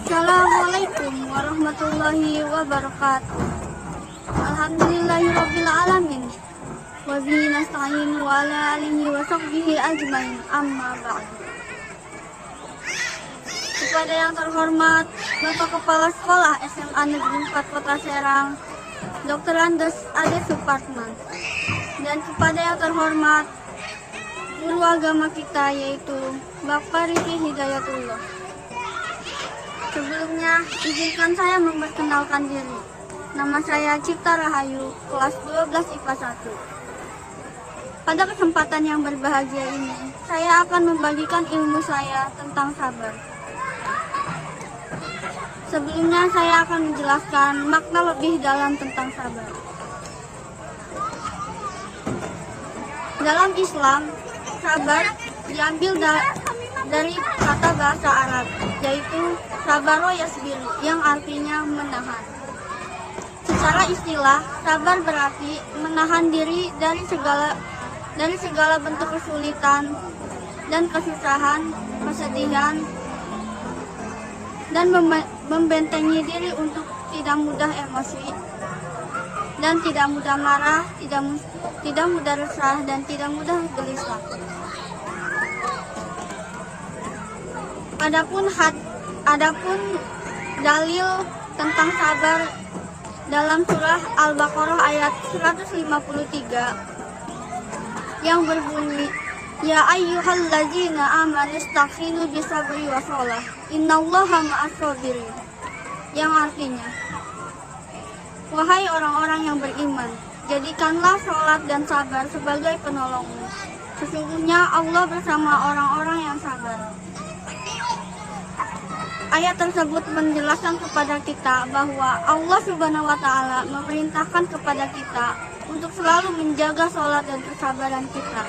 Assalamualaikum warahmatullahi wabarakatuh. Alhamdulillahirabbil alamin. Wa bihi nasta'in wa ala alihi wa sahbihi ajmain. Amma ba'du. Kepada yang terhormat Bapak Kepala Sekolah SMA Negeri 4 Kota Serang, Dr. Andes Ade Supartman, dan kepada yang terhormat guru agama kita yaitu Bapak Riki Hidayatullah. Sebelumnya, izinkan saya memperkenalkan diri. Nama saya Cipta Rahayu, kelas 12 IPA 1. Pada kesempatan yang berbahagia ini, saya akan membagikan ilmu saya tentang sabar. Sebelumnya, saya akan menjelaskan makna lebih dalam tentang sabar. Dalam Islam, sabar diambil dari kata bahasa Arab, yaitu sabaro yasbiru, yang artinya menahan. Secara istilah, sabar berarti menahan diri dari segala bentuk kesulitan dan kesusahan, kesedihan, dan membentengi diri untuk tidak mudah emosi, dan tidak mudah marah, tidak mudah resah, dan tidak mudah gelisah. Adapun dalil tentang sabar dalam surah Al-Baqarah ayat 153 yang berbunyi, Ya ayyuhallazina amanu istaghfiru bisabri wa shalah, innallaha ma'as sabirin, yang artinya, wahai orang-orang yang beriman, jadikanlah sholat dan sabar sebagai penolongmu. Sesungguhnya Allah bersama orang-orang yang sabar. Ayat tersebut menjelaskan kepada kita bahwa Allah Subhanahu wa Ta'ala memerintahkan kepada kita untuk selalu menjaga sholat dan kesabaran kita,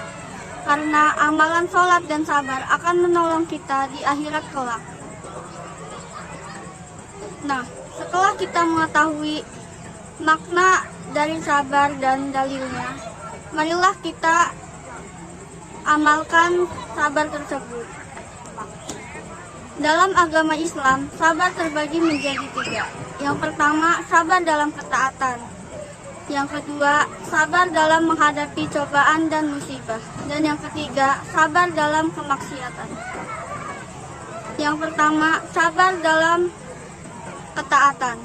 karena amalan sholat dan sabar akan menolong kita di akhirat kelak. Nah, setelah kita mengetahui makna dari sabar dan dalilnya, marilah kita amalkan sabar tersebut. Dalam agama Islam, sabar terbagi menjadi 3. Yang pertama, sabar dalam ketaatan. Yang kedua, sabar dalam menghadapi cobaan dan musibah. Dan yang ketiga, sabar dalam kemaksiatan. Yang pertama, sabar dalam ketaatan.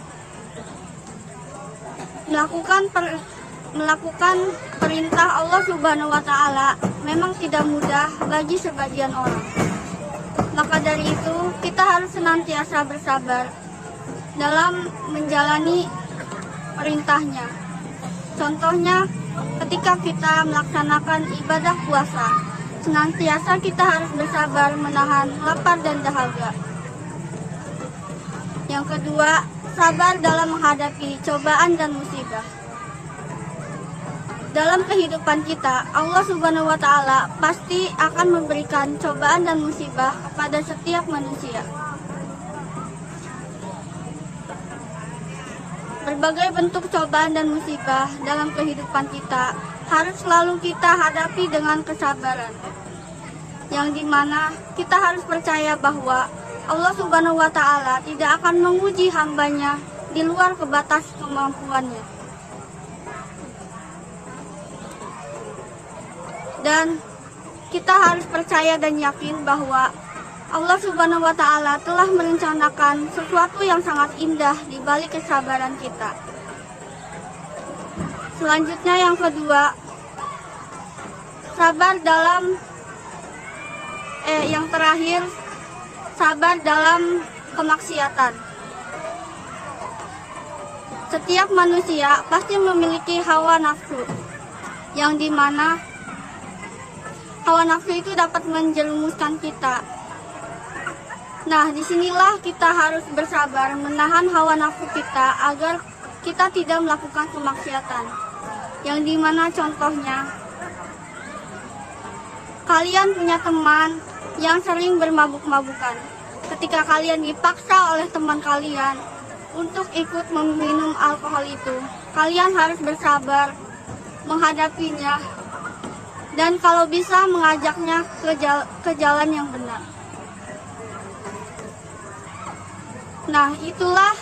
Melakukan perintah Allah Subhanahu wa Ta'ala memang tidak mudah bagi sebagian orang. Maka dari itu, kita harus senantiasa bersabar dalam menjalani perintahnya. Contohnya, ketika kita melaksanakan ibadah puasa, senantiasa kita harus bersabar menahan lapar dan dahaga. Yang kedua, sabar dalam menghadapi cobaan dan musibah. Dalam kehidupan kita, Allah Subhanahu wa Ta'ala pasti akan memberikan cobaan dan musibah kepada setiap manusia. Berbagai bentuk cobaan dan musibah dalam kehidupan kita harus selalu kita hadapi dengan kesabaran. Yang dimana kita harus percaya bahwa Allah Subhanahu wa Ta'ala tidak akan menguji hambanya di luar kebatas kemampuannya. Dan kita harus percaya dan yakin bahwa Allah Subhanahu wa Ta'ala telah merencanakan sesuatu yang sangat indah di balik kesabaran kita. Selanjutnya yang kedua, sabar dalam yang terakhir, sabar dalam kemaksiatan. Setiap manusia pasti memiliki hawa nafsu, yang dimana hawa nafsu itu dapat menjerumuskan kita. Nah, disinilah kita harus bersabar menahan hawa nafsu kita agar kita tidak melakukan kemaksiatan. Yang dimana contohnya, kalian punya teman yang sering bermabuk-mabukan. Ketika kalian dipaksa oleh teman kalian untuk ikut meminum alkohol itu, kalian harus bersabar menghadapinya, dan kalau bisa mengajaknya ke jalan yang benar. Nah, itulah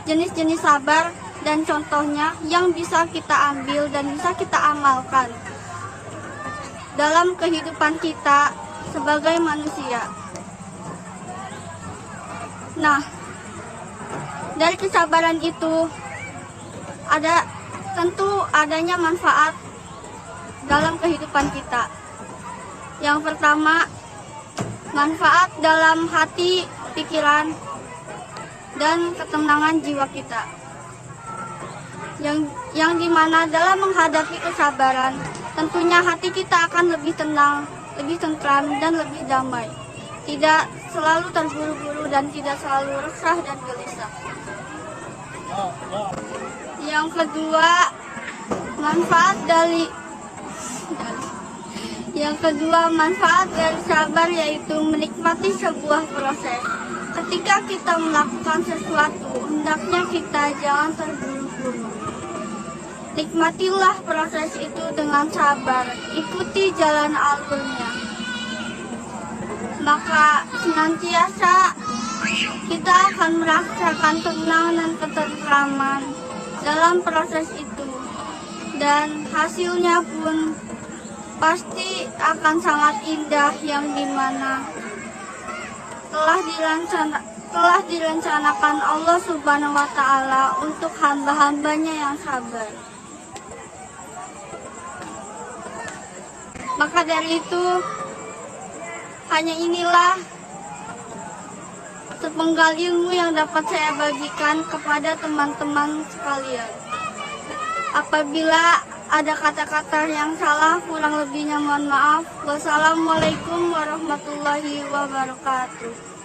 jenis-jenis sabar dan contohnya yang bisa kita ambil dan bisa kita amalkan dalam kehidupan kita sebagai manusia. Nah, dari kesabaran itu tentu adanya manfaat dalam kehidupan kita. Yang pertama, manfaat dalam hati, pikiran, dan ketenangan jiwa kita. Yang dimana dalam menghadapi kesabaran, tentunya hati kita akan lebih tenang, lebih tentram, dan lebih damai. Tidak selalu terburu-buru dan tidak selalu resah dan gelisah. Yang kedua, manfaat dari sabar yaitu menikmati sebuah proses. Ketika kita melakukan sesuatu, hendaknya kita jangan terburu-buru. Nikmatilah proses itu dengan sabar, ikuti jalan alurnya. Maka senantiasa kita akan merasakan tenang dan ketentraman dalam proses itu. Dan hasilnya pun pasti akan sangat indah, yang dimana telah direncanakan Allah Subhanahu wa Ta'ala untuk hamba-hambanya yang sabar. Maka dari itu, hanya inilah sepenggal ilmu yang dapat saya bagikan kepada teman-teman sekalian. Apabila ada kata-kata yang salah, kurang lebihnya mohon maaf. Wassalamualaikum warahmatullahi wabarakatuh.